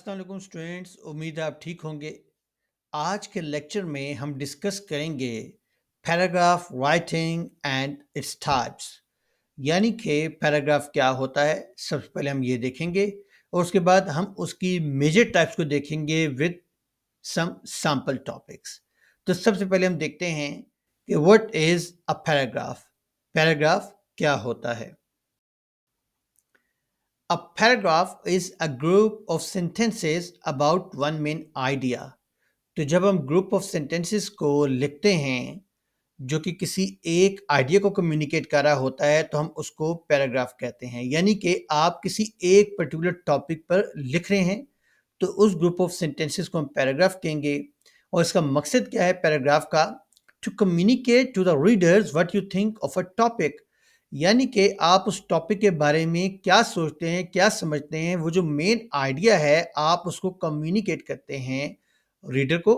अस्सलाम वालेकुम स्टूडेंट्स, उम्मीद है आप ठीक होंगे। आज के लेक्चर में हम डिस्कस करेंगे paragraph writing and its types. यानी कि पैराग्राफ क्या होता है, सबसे पहले हम ये देखेंगे और उसके बाद हम उसकी मेजर टाइप्स को देखेंगे विद सम सैम्पल टॉपिक्स। तो सबसे पहले हम देखते हैं कि what is a paragraph. Paragraph क्या होता है? A paragraph is a group of sentences about one main idea। तो जब हम ग्रुप ऑफ सेंटेंसेस को लिखते हैं जो कि किसी एक आइडिया को कम्युनिकेट कर रहा होता है तो हम उसको पैराग्राफ कहते हैं। यानी कि आप किसी एक पर्टिकुलर टॉपिक पर लिख रहे हैं तो उस ग्रुप ऑफ सेंटेंसेस को हम पैराग्राफ कहेंगे। और इसका मकसद क्या है पैराग्राफ का? To communicate to the readers what you think of a topic. यानी कि आप उस टॉपिक के बारे में क्या सोचते हैं, क्या समझते हैं, वो जो मेन आइडिया है आप उसको कम्युनिकेट करते हैं रीडर को।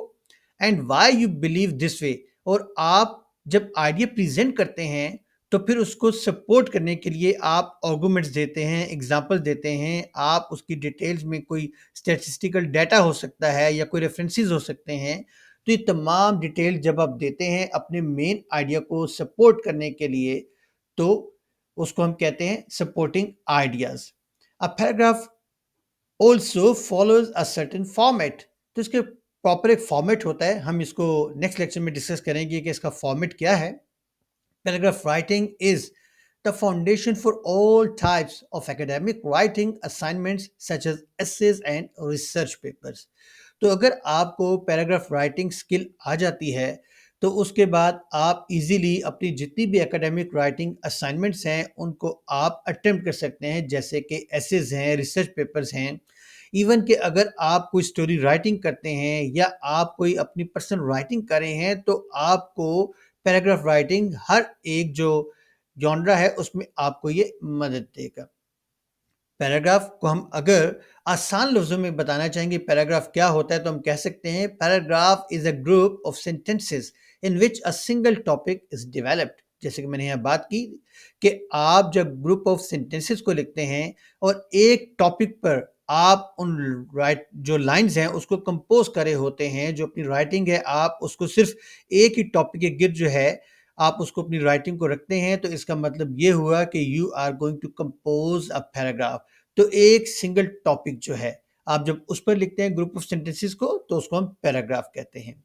And why you believe this way. और आप जब आइडिया प्रेजेंट करते हैं तो फिर उसको सपोर्ट करने के लिए आप आर्गुमेंट्स देते हैं, एग्जांपल देते हैं, आप उसकी डिटेल्स में कोई स्टैटिस्टिकल डाटा हो सकता है या कोई रेफरेंसेस हो सकते हैं। तो ये तमाम डिटेल जब आप देते हैं अपने मेन आइडिया को सपोर्ट करने के लिए तो उसको हम कहते हैं supporting ideas. A paragraph also follows a certain format. तो इसके प्रॉपर एक फॉर्मेट होता है, हम इसको नेक्स्ट लेक्चर में डिस्कस करेंगे कि इसका फॉर्मेट क्या है। Paragraph writing is the foundation for all types of academic writing assignments such as essays and research papers। तो अगर आपको पैराग्राफ राइटिंग स्किल आ जाती है तो उसके बाद आप इजीली अपनी जितनी भी एकेडमिक राइटिंग असाइनमेंट्स हैं उनको आप अटेम्प्ट कर सकते हैं, जैसे कि एसेज हैं, रिसर्च पेपर्स हैं। इवन कि अगर आप कोई स्टोरी राइटिंग करते हैं या आप कोई अपनी पर्सनल राइटिंग कर रहे हैं तो आपको पैराग्राफ राइटिंग हर एक जो जॉनरा है उसमें आपको ये मदद देगा। पैराग्राफ को हम अगर आसान लफ्जों में बताना चाहेंगे पैराग्राफ क्या होता है तो हम कह सकते हैं paragraph is a group of sentences in which a single topic is developed. जैसे कि मैंने यहाँ बात की कि आप जब ग्रुप ऑफ सेंटेंसेस को लिखते हैं और एक टॉपिक पर आप उन राइट जो लाइंस हैं उसको कंपोज करे होते हैं, जो अपनी राइटिंग है आप उसको सिर्फ एक ही टॉपिक के गिर्द जो है आप उसको अपनी राइटिंग को रखते हैं, तो इसका मतलब ये हुआ कि you are going to compose a paragraph. तो एक सिंगल टॉपिक जो है आप जब उस पर लिखते हैं ग्रुप ऑफ सेंटेंसेस को तो उसको हम पैराग्राफ कहते हैं।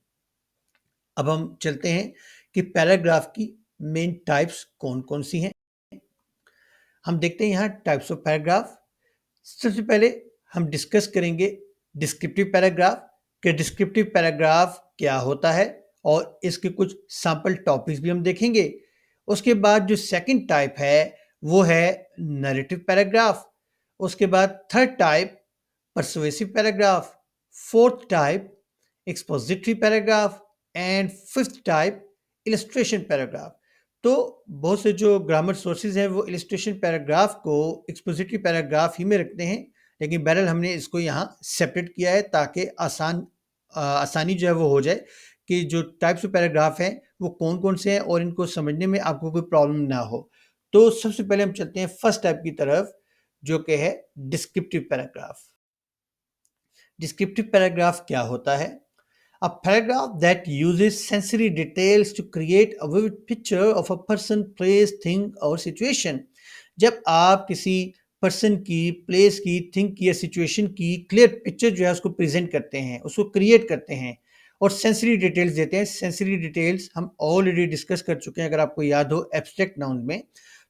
अब हम चलते हैं कि पैराग्राफ की मेन टाइप्स कौन कौन सी हैं। हम देखते हैं यहाँ टाइप्स ऑफ पैराग्राफ। सबसे पहले हम डिस्कस करेंगे डिस्क्रिप्टिव पैराग्राफ कि डिस्क्रिप्टिव पैराग्राफ क्या होता है और इसके कुछ सैंपल टॉपिक्स भी हम देखेंगे। उसके बाद जो सेकंड टाइप है वो है नैरेटिव पैराग्राफ। उसके बाद third type persuasive paragraph, fourth type expository paragraph and fifth type illustration paragraph। तो बहुत से जो ग्रामर सोर्सेज हैं वो illustration paragraph को expository paragraph ही में रखते हैं, लेकिन बहरहाल हमने इसको यहाँ सेपरेट किया है ताकि आसानी जो है वो हो जाए कि जो टाइप्स ऑफ पैराग्राफ हैं वो कौन कौन से हैं और इनको समझने में आपको कोई प्रॉब्लम ना हो। तो सबसे पहले हम चलते हैं फर्स्ट टाइप की तरफ जो कि है डिस्क्रिप्टिव पैराग्राफ। डिस्क्रिप्टिव पैराग्राफ क्या होता है? A paragraph that uses sensory details to create a vivid picture of a person, place, thing or situation। जब आप किसी पर्सन की, प्लेस की, थिंग की या सिचुएशन की क्लियर पिक्चर जो है उसको प्रेजेंट करते हैं, उसको क्रिएट करते हैं और सेंसरी डिटेल्स देते हैं। सेंसरी डिटेल्स हम ऑलरेडी डिस्कस कर चुके हैं अगर आपको याद हो एब्स्ट्रैक्ट नाउन में।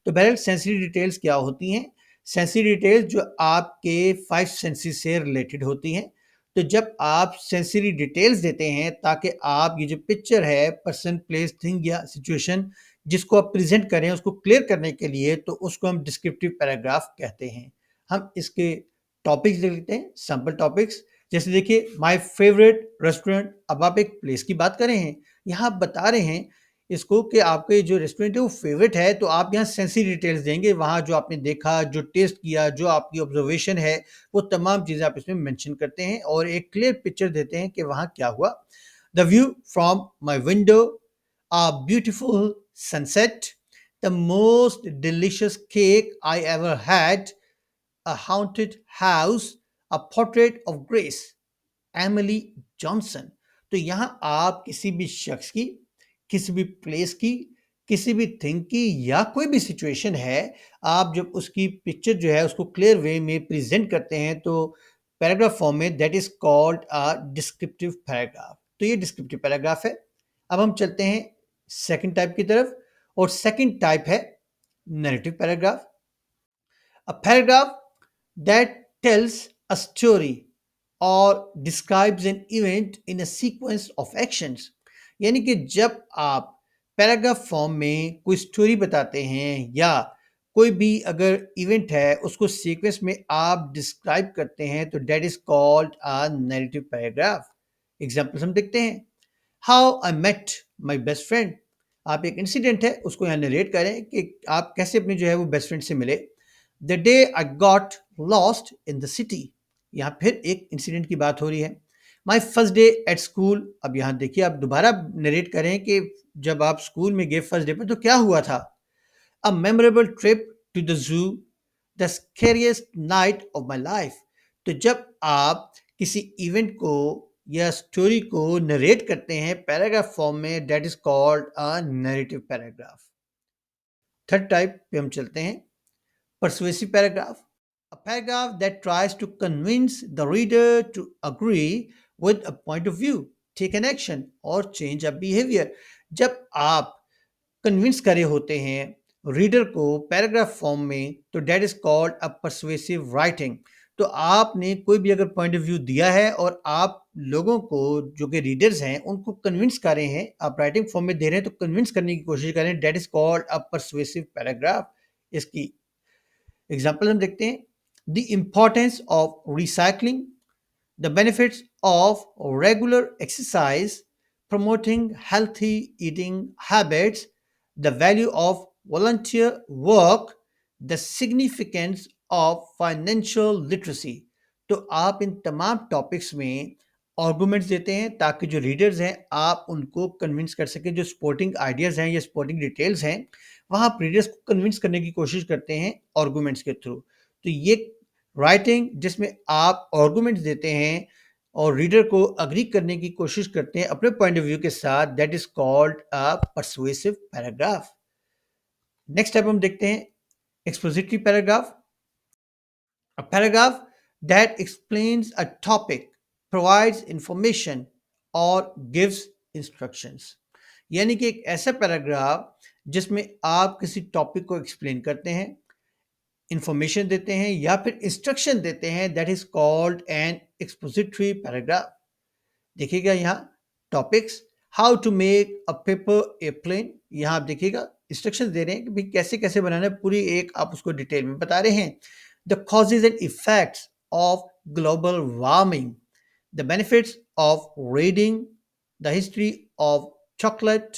तो बहरहाल सेंसरी डिटेल्स क्या होती हैं? सेंसरी डिटेल्स जो आपके फाइव सेंसेस से रिलेटेड होती हैं। तो जब आप सेंसरी डिटेल्स देते हैं ताकि आप ये जो पिक्चर है पर्सन, प्लेस, थिंग या सिचुएशन जिसको आप प्रेजेंट करें उसको क्लियर करने के लिए, तो उसको हम डिस्क्रिप्टिव पैराग्राफ कहते हैं। हम इसके टॉपिक्स देख लेते हैं, सैंपल टॉपिक्स। जैसे देखिए माय फेवरेट रेस्टोरेंट। अब आप एक प्लेस की बात कर रहे हैं, यहाँ आप बता रहे हैं इसको कि आपके जो रेस्टोरेंट है वो फेवरेट है, तो आप यहाँ सेंसरी डिटेल्स देंगे, वहाँ जो आपने देखा, जो टेस्ट किया, जो आपकी ऑब्जर्वेशन है वो तमाम चीज़ें आप इसमें मेंशन करते हैं और एक क्लियर पिक्चर देते हैं कि वहाँ क्या हुआ। The view from my window, a beautiful sunset, the most delicious cake I ever had, a haunted house, a portrait of grace Emily Johnson. तो यहाँ आप किसी भी शख्स की, किसी भी प्लेस की, किसी भी थिंग की या कोई भी सिचुएशन है, आप जब उसकी पिक्चर जो है उसको क्लियर वे में प्रेजेंट करते हैं तो पैराग्राफ फॉर्म में, that is called a descriptive paragraph. तो ये डिस्क्रिप्टिव पैराग्राफ है। अब हम चलते हैं सेकंड टाइप की तरफ, और सेकंड टाइप है narrative paragraph. A paragraph that tells a story or describes an event in a sequence of actions। यानी कि जब आप पैराग्राफ फॉर्म में कोई स्टोरी बताते हैं या कोई भी अगर इवेंट है उसको सीक्वेंस में आप डिस्क्राइब करते हैं तो that is called a narrative paragraph. Examples हम देखते हैं। How I met my best friend. आप एक इंसिडेंट है उसको यहाँ नरेट करें कि आप कैसे अपने जो है वो बेस्ट फ्रेंड से मिले। The day I got lost in the city. यहाँ फिर एक इंसिडेंट की बात हो रही है। My first day at school. अब यहाँ देखिए, आप दोबारा नरेट करें कि जब आप स्कूल में गए फर्स्ट डे पर तो क्या हुआ था। A memorable trip to the zoo, the scariest night of my life. तो जब आप किसी इवेंट को या स्टोरी को नरेट करते हैं पैराग्राफ फॉर्म में, that is called a narrative paragraph. Third type पे हम चलते हैं, persuasive paragraph, a paragraph that tries to convince the reader to agree with a point of view, take an action, or change a behavior। जब आप convince करे होते हैं reader को पैराग्राफ फॉर्म में तो that is called a persuasive writing. तो आपने कोई भी अगर पॉइंट ऑफ व्यू दिया है और आप लोगों को, जो कि रीडर्स हैं, उनको कन्विंस कर रहे हैं, आप राइटिंग फॉर्म में दे रहे हैं तो कन्विंस करने की कोशिश करें, that is called a persuasive paragraph. इसकी एग्जाम्पल हम देखते हैं। The importance of recycling, the benefits of regular exercise, promoting healthy eating habits, the value of volunteer work, the significance of financial literacy। तो आप इन तमाम टॉपिक्स में arguments देते हैं ताकि जो रीडर्स हैं आप उनको कन्विंस कर सकें। जो स्पोर्टिंग आइडियाज़ हैं या स्पोर्टिंग डिटेल्स हैं वहाँ आप रीडर्स को कन्विंस करने की कोशिश करते हैं आर्गूमेंट्स के थ्रू। तो ये राइटिंग जिसमें आप आर्गूमेंट्स देते हैं और रीडर को अग्री करने की कोशिश करते हैं अपने पॉइंट ऑफ व्यू के साथ, that is called a persuasive paragraph. Next type हम देखते हैं expository paragraph. A paragraph that explains a topic, provides information और गिव्स इंस्ट्रक्शंस। यानी कि एक ऐसा पैराग्राफ जिसमें आप किसी टॉपिक को एक्सप्लेन करते हैं, इंफॉर्मेशन देते हैं या फिर इंस्ट्रक्शन देते हैं, that is called an expository paragraph. देखिएगा यहाँ topics, how to make a paper airplane. यहाँ आप देखिएगा इंस्ट्रक्शन दे रहे हैं कि भाई कैसे कैसे बनाना है, पूरी एक आप उसको डिटेल में बता रहे हैं। The causes and effects of global warming, the benefits of reading, the history of chocolate,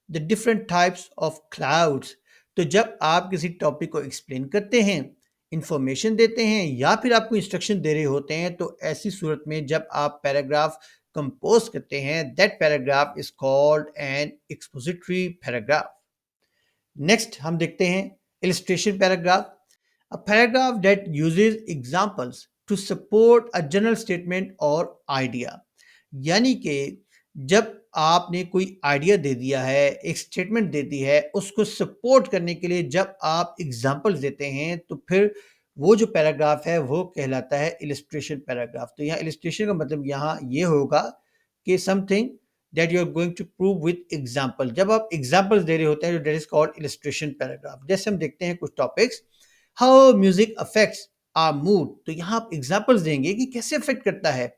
the different types of clouds. तो जब आप किसी टॉपिक को एक्सप्लेन करते हैं, इंफॉर्मेशन देते हैं या फिर आपको इंस्ट्रक्शन दे रहे होते हैं, तो ऐसी सूरत में जब आप पैराग्राफ कंपोज करते हैं, that paragraph is called an expository paragraph. Next हम देखते हैं illustration paragraph. A paragraph that uses examples to support a general statement और आइडिया। यानी कि जब आपने कोई आइडिया दे दिया है, एक स्टेटमेंट दे दी है, उसको सपोर्ट करने के लिए जब आप एग्जांपल्स देते हैं तो फिर वो जो पैराग्राफ है वो कहलाता है इलस्ट्रेशन पैराग्राफ। तो यहाँ इलस्ट्रेशन का मतलब यहाँ ये होगा कि something that you are going to prove with example. जब आप एग्जांपल्स दे रहे होते हैं, that is called illustration paragraph. जैसे हम देखते हैं कुछ topics, how music affects our mood. तो यहाँ आप एग्जांपल्स देंगे कि कैसे अफेक्ट करता है।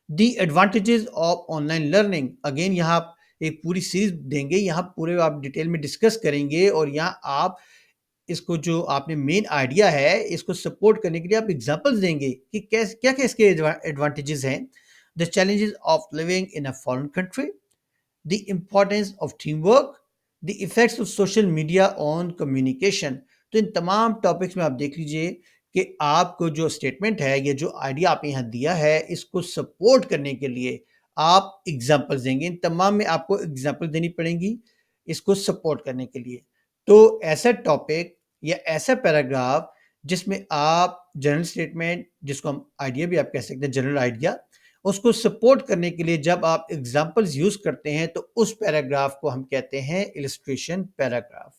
दी advantages of online learning, again यहाँ आप एक पूरी सीरीज देंगे, यहाँ पूरे आप डिटेल में डिस्कस करेंगे और यहाँ आप इसको जो आपने मेन आइडिया है इसको सपोर्ट करने के लिए आप एग्जांपल्स देंगे कि कैसे क्या क्या इसके एडवांटेजेस हैं। The challenges of living in a foreign country, the importance of team work, the effects of social media on communication. तो इन तमाम टॉपिक्स में आप देख लीजिए कि आपको जो स्टेटमेंट है, ये जो आइडिया आपने यहाँ दिया है, इसको सपोर्ट करने के लिए आप एग्जाम्पल्स देंगे। इन तमाम में आपको एग्जाम्पल देनी पड़ेंगी इसको सपोर्ट करने के लिए। तो ऐसा टॉपिक या ऐसा पैराग्राफ जिसमें आप जनरल स्टेटमेंट, जिसको हम आइडिया भी आप कह सकते हैं, जनरल आइडिया, उसको सपोर्ट करने के लिए जब आप एग्जाम्पल्स यूज करते हैं तो उस पैराग्राफ को हम कहते हैं इलस्ट्रेशन पैराग्राफ।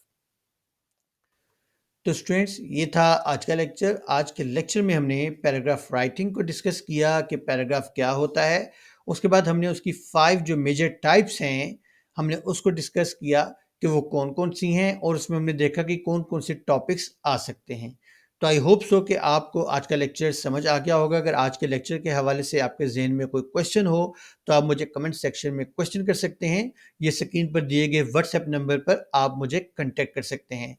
तो स्टूडेंट्स, ये था आज का लेक्चर। आज के लेक्चर में हमने पैराग्राफ राइटिंग को डिस्कस किया कि पैराग्राफ क्या होता है। उसके बाद हमने उसकी 5 जो मेजर टाइप्स हैं, हमने उसको डिस्कस किया कि वो कौन कौन सी हैं, और उसमें हमने देखा कि कौन कौन से टॉपिक्स आ सकते हैं। तो आई होप सो कि आपको आज का लेक्चर समझ आ गया होगा। अगर आज के लेक्चर के हवाले से आपके जहन में कोई क्वेश्चन हो तो आप मुझे कमेंट सेक्शन में क्वेश्चन कर सकते हैं। ये स्क्रीन पर दिए गए व्हाट्सएप नंबर पर आप मुझे कंटेक्ट कर सकते हैं।